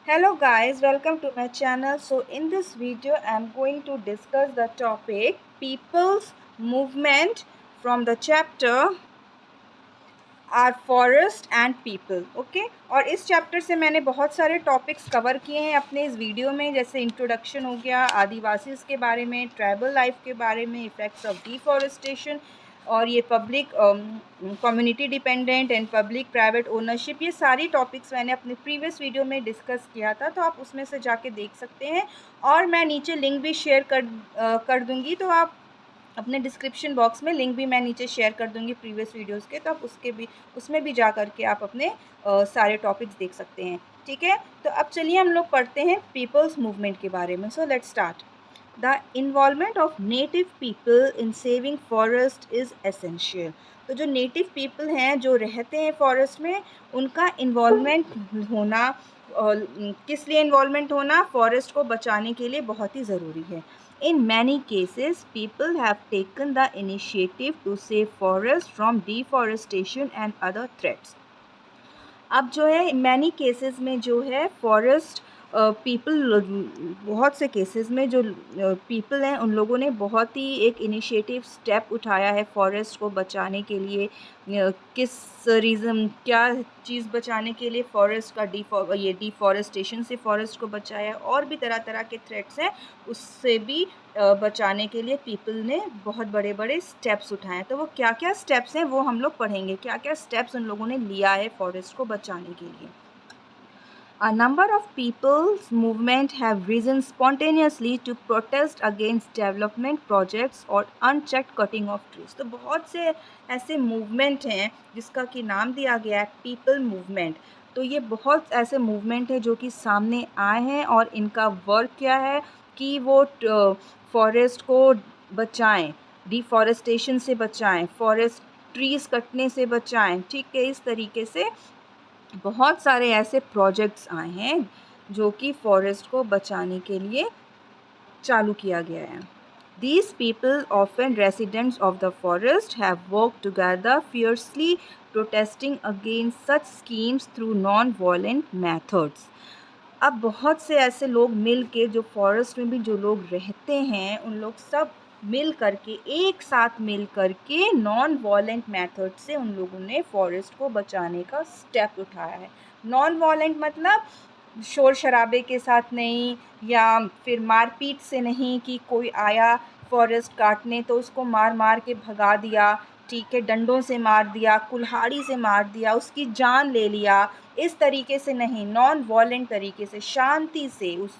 Hello guys, welcome to my channel. So in this video I am going to discuss the topic people's movement from the chapter our forest and people. Okay, और इस chapter से मैंने बहुत सारे topics cover किए हैं अपने इस वीडियो में, जैसे इंट्रोडक्शन हो गया आदिवासीज़ के बारे में, ट्राइबल लाइफ के बारे में, इफ़ेक्ट्स ऑफ डिफॉरेस्टेशन, और ये public community dependent and public private ownership, ये सारी टॉपिक्स मैंने अपने प्रीवियस वीडियो में डिस्कस किया था, तो आप उसमें से जाके देख सकते हैं। और मैं नीचे लिंक भी शेयर कर दूँगी, तो आप अपने डिस्क्रिप्शन बॉक्स में लिंक भी मैं नीचे शेयर कर दूंगी प्रीवियस वीडियोस के, तो आप उसमें भी जा कर के आप अपने सारे टॉपिक्स देख सकते हैं। ठीक है, तो अब चलिए हम लोग पढ़ते हैं पीपल्स मूवमेंट के बारे में। So let's start. The involvement of native people in saving forest is essential. तो जो नेटिव पीपल हैं, जो रहते हैं फॉरेस्ट में, उनका इन्वॉल्वमेंट होना, किस लिए इन्वॉल्वमेंट होना, फॉरेस्ट को बचाने के लिए बहुत ही ज़रूरी है। In many cases, people have taken the initiative to save forests from deforestation and other threats. अब जो है मैनी केसेस में जो है फॉरेस्ट पीपल, बहुत से केसेस में जो पीपल हैं उन लोगों ने बहुत ही एक इनिशिएटिव स्टेप उठाया है फॉरेस्ट को बचाने के लिए। किस रीज़न, क्या चीज़ बचाने के लिए फॉरेस्ट का डिफॉरेस्टेशन से फॉरेस्ट को बचाया, और भी तरह तरह के थ्रेट्स हैं उससे भी बचाने के लिए पीपल ने बहुत बड़े बड़े स्टेप्स उठाए हैं। तो वो क्या क्या स्टेप्स हैं वो हम लोग पढ़ेंगे, क्या क्या स्टेप्स उन लोगों ने लिया है फॉरेस्ट को बचाने के लिए। A number of people's movement have risen spontaneously to protest against development projects और unchecked cutting of trees। तो बहुत से ऐसे मूवमेंट हैं जिसका कि नाम दिया गया है पीपल मूवमेंट। तो ये बहुत ऐसे मूवमेंट है जो कि सामने आए हैं, और इनका वर्क क्या है कि वो फॉरेस्ट को बचाएं, डिफॉरेस्टेशन से बचाएं, फॉरेस्ट ट्रीज़ कटने से बचाएं। ठीक है, इस तरीके से बहुत सारे ऐसे प्रोजेक्ट्स आए हैं जो कि फॉरेस्ट को बचाने के लिए चालू किया गया है। These people, often residents of the forest, have worked together fiercely, protesting against such schemes through non-violent methods. अब बहुत से ऐसे लोग मिल के, जो फॉरेस्ट में भी जो लोग रहते हैं, उन लोग सब मिल करके, एक साथ मिल करके नॉन वॉलेंट मेथड से उन लोगों ने फॉरेस्ट को बचाने का स्टेप उठाया है। नॉन वॉलेंट मतलब शोर शराबे के साथ नहीं, या फिर मारपीट से नहीं कि कोई आया फॉरेस्ट काटने तो उसको मार मार के भगा दिया, ठीक है, डंडों से मार दिया, कुल्हाड़ी से मार दिया, उसकी जान ले लिया, इस तरीके से नहीं, नॉन वॉलेंट तरीके से शांति से उस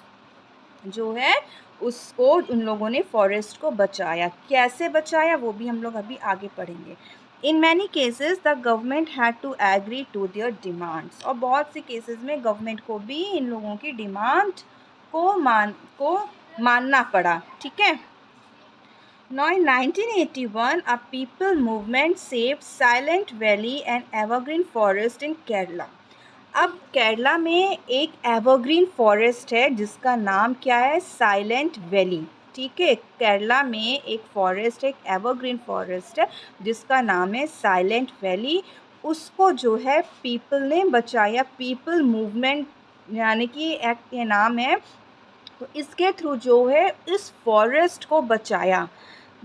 जो है उसको उन लोगों ने फॉरेस्ट को बचाया। कैसे बचाया वो भी हम लोग अभी आगे पढ़ेंगे। In many cases the government had to agree to their demands. और बहुत से केसेस में गवर्नमेंट को भी इन लोगों की डिमांड को मानना पड़ा। ठीक है। Now in 1981, a people movement saved Silent Valley and evergreen forest in Kerala. अब केरला में एक एवरग्रीन फॉरेस्ट है जिसका नाम क्या है, साइलेंट वैली। ठीक है, केरला में एक फॉरेस्ट, एक एवरग्रीन फॉरेस्ट है जिसका नाम है साइलेंट वैली। उसको जो है पीपल ने बचाया, पीपल मूवमेंट यानी कि एक्ट के नाम है। तो इसके थ्रू जो है इस फॉरेस्ट को बचाया।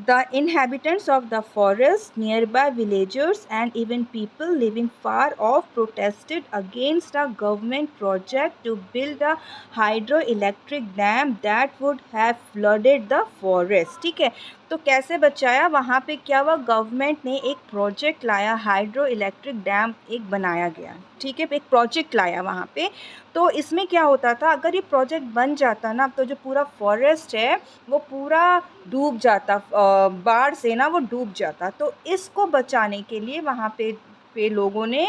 The inhabitants of the forest, nearby villagers and even people living far off protested against a government project to build a hydroelectric dam that would have flooded the forest। ठीक है, तो कैसे बचाया, वहाँ पे क्या हुआ, गवर्नमेंट ने एक प्रोजेक्ट लाया, हाइड्रो इलेक्ट्रिक डैम एक बनाया गया। ठीक है, एक प्रोजेक्ट लाया वहाँ पे। तो इसमें क्या होता था, अगर ये प्रोजेक्ट बन जाता ना तो जो पूरा फॉरेस्ट है वो पूरा डूब जाता, बाढ़ से ना वो डूब जाता। तो इसको बचाने के लिए वहाँ पे लोगों ने,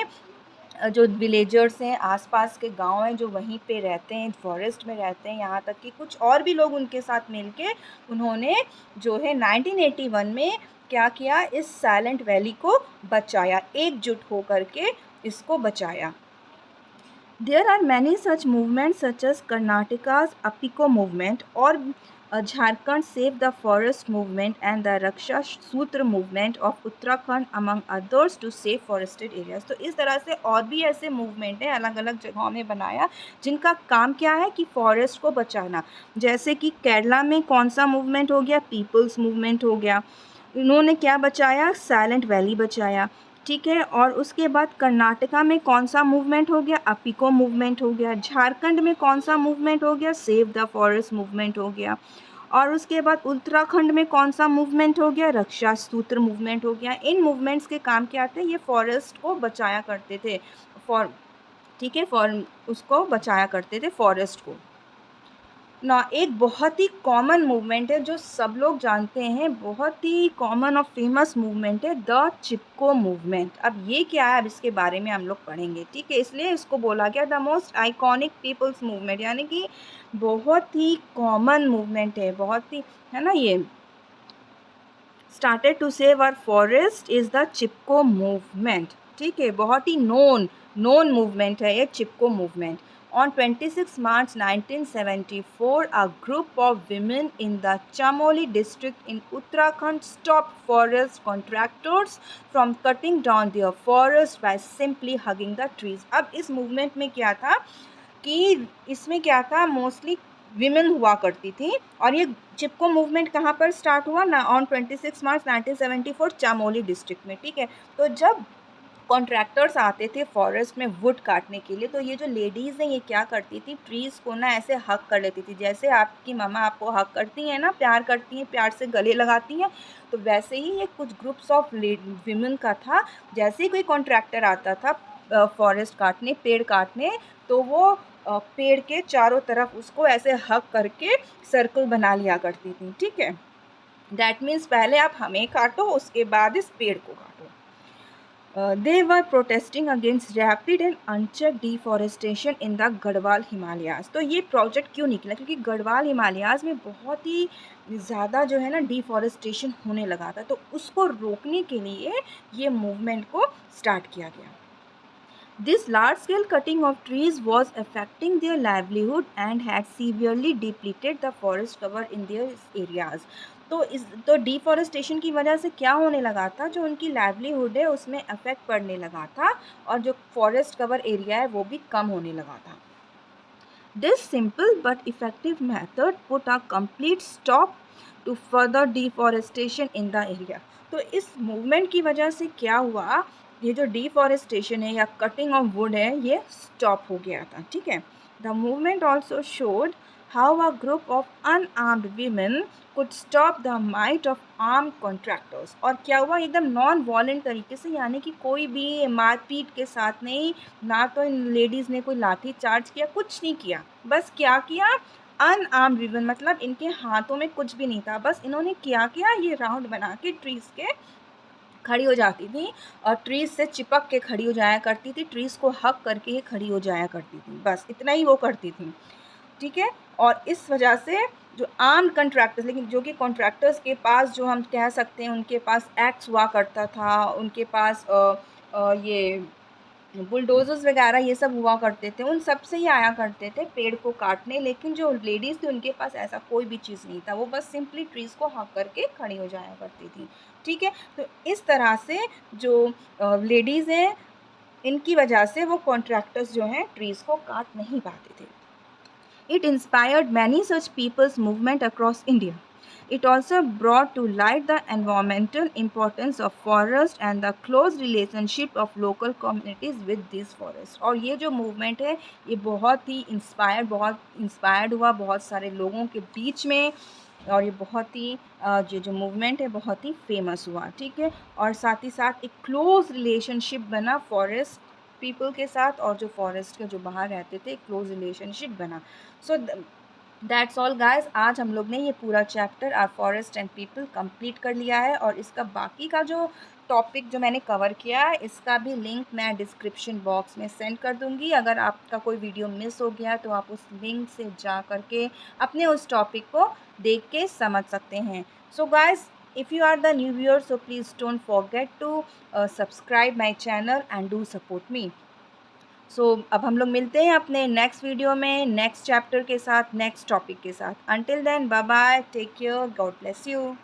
जो विलेजर्स हैं, आसपास के गांव हैं जो वहीं पे रहते हैं, फॉरेस्ट में रहते हैं, यहाँ तक कि कुछ और भी लोग उनके साथ मिलके उन्होंने जो है 1981 में क्या किया, इस साइलेंट वैली को बचाया, एकजुट होकर के इसको बचाया। There are many such movements such as Karnataka's Apiko movement, और Jharkhand Save the Forest movement and the Raksha Sutra movement of Uttarakhand among others to save forested areas। तो इस तरह से और भी ऐसे मूवमेंट है अलग अलग जगहों में बनाया जिनका काम क्या है कि फॉरेस्ट को बचाना। जैसे कि केरला में कौन सा मूवमेंट हो गया, पीपल्स मूवमेंट हो गया, इन्होंने क्या बचाया, साइलेंट वैली बचाया, ठीक है। और उसके बाद कर्नाटका में कौन सा मूवमेंट हो गया, अपिको मूवमेंट हो गया। झारखंड में कौन सा मूवमेंट हो गया, सेव द फॉरेस्ट मूवमेंट हो गया। और उसके बाद उत्तराखंड में कौन सा मूवमेंट हो गया, रक्षा सूत्र मूवमेंट हो गया। इन मूवमेंट्स के काम क्या थे, ये फॉरेस्ट को बचाया करते थे, ठीक है, उसको बचाया करते थे फॉरेस्ट को ना। एक बहुत ही कॉमन मूवमेंट है जो सब लोग जानते हैं, बहुत ही कॉमन और फेमस मूवमेंट है, द चिपको मूवमेंट। अब ये क्या है, अब इसके बारे में हम लोग पढ़ेंगे, ठीक है। इसलिए इसको बोला गया the most iconic people's movement, यानी कि बहुत ही कॉमन मूवमेंट है, बहुत ही, है ना। ये started to save our forest is the Chipko movement, ठीक है। बहुत ही नोन मूवमेंट है ये Chipko movement. On 26 March 1974, a group of women in the Chamoli district in Uttarakhand stopped forest contractors from cutting down their forest by simply hugging the trees। अब इस movement में क्या था कि इसमें क्या था, मोस्टली विमेन हुआ करती थी। और ये चिपको मूवमेंट कहाँ पर स्टार्ट हुआ ना, ऑन 26 मार्च 1974 चामोली डिस्ट्रिक्ट में, ठीक है। तो जब कॉन्ट्रैक्टर्स आते थे फॉरेस्ट में वुड काटने के लिए, तो ये जो लेडीज़ हैं ये क्या करती थी, ट्रीज़ को ना ऐसे हक कर लेती थी, जैसे आपकी मम्मा आपको हक करती हैं ना, प्यार करती हैं, प्यार से गले लगाती हैं, तो वैसे ही ये कुछ ग्रुप्स ऑफ विमेन का था। जैसे ही कोई कॉन्ट्रैक्टर आता था फॉरेस्ट काटने, पेड़ काटने, तो वो पेड़ के चारों तरफ उसको ऐसे हक करके सर्कल बना लिया करती थी, ठीक है। दैट मीन्स पहले आप हमें काटो, उसके बाद इस पेड़ को काटो। They were protesting against rapid and unchecked deforestation in the Garhwal Himalayas. तो ये प्रोजेक्ट क्यों निकला, क्योंकि गढ़वाल हिमालयाज़ में बहुत ही ज़्यादा जो है ना डिफॉरेस्टेशन होने लगा था, तो उसको रोकने के लिए ये मूवमेंट को स्टार्ट किया गया। This large-scale cutting of trees was affecting their livelihood and had severely depleted the forest cover in their areas। तो डिफॉरेस्टेशन की वजह से क्या होने लगा था, जो उनकी लाइवलीहुड है उसमें अफेक्ट पड़ने लगा था, और जो फॉरेस्ट कवर एरिया है वो भी कम होने लगा था। This simple but effective method put a complete stop to further deforestation in the area। तो इस मूवमेंट की वजह से क्या हुआ, ये जो डिफॉरेस्टेशन है या कटिंग ऑफ वुड है ये स्टॉप हो गया था, ठीक है। The movement also showed how a group of unarmoured women could stop the might of arm contractors. और क्या हुआ, एकदम नॉन वॉलेंट तरीके से, यानी कि कोई भी मारपीट के साथ नहीं, ना तो इन लेडीज़ ने कोई लाठी चार्ज किया, कुछ नहीं किया, बस क्या किया, अनआर्म्ड वीमेन मतलब इनके हाथों में कुछ भी नहीं था, बस इन्होंने क्या किया, ये राउंड बना के ट्रीज़ के खड़ी हो जाती थी और ट्रीज़ से चिपक के खड़ी हो जाया करती थी, ट्रीज़ को हक करके ही खड़ी हो जाया करती थी, बस इतना ही वो करती थी, ठीक है। और इस वजह से जो आर्म कॉन्ट्रैक्टर्स, लेकिन जो कि कॉन्ट्रैक्टर्स के पास जो हम कह सकते हैं उनके पास एक्स हुआ करता था, उनके पास ये बुलडोज़र्स वगैरह ये सब हुआ करते थे, उन सब से ही आया करते थे पेड़ को काटने। लेकिन जो लेडीज़ थी उनके पास ऐसा कोई भी चीज़ नहीं था, वो बस सिंपली ट्रीज़ को हक करके खड़ी हो जाया करती थी, ठीक है। तो इस तरह से जो लेडीज़ हैं इनकी वजह से वो कॉन्ट्रैक्टर्स जो हैं ट्रीज़ को काट नहीं पाते थे। It inspired many such people's movement across India. It also brought to light the environmental importance of forest and the close relationship of local communities with these forests। और ये जो movement है ये बहुत इंस्पायर्ड हुआ बहुत सारे लोगों के बीच में, और ये बहुत ही जो मूवमेंट है बहुत ही फेमस हुआ, ठीक है। और साथ ही साथ एक क्लोज रिलेशनशिप बना फॉरेस्ट पीपल के साथ, और जो फॉरेस्ट के जो बाहर रहते थे क्लोज रिलेशनशिप बना। सो दैट्स ऑल गाइस, आज हम लोग ने ये पूरा chapter our forest and people complete कर लिया है, और इसका बाकी का जो टॉपिक जो मैंने कवर किया है इसका भी लिंक मैं डिस्क्रिप्शन बॉक्स में सेंड कर दूंगी। अगर आपका कोई वीडियो मिस हो गया तो आप उस लिंक से जा करके अपने उस टॉपिक को देख के समझ सकते हैं। So guys, if you are the new viewer, so please don't forget to subscribe my channel and do support me। अब हम लोग मिलते हैं अपने नेक्स्ट वीडियो में, नेक्स्ट चैप्टर के साथ, नेक्स्ट टॉपिक के साथ. Until then, bye bye, take care, God bless you.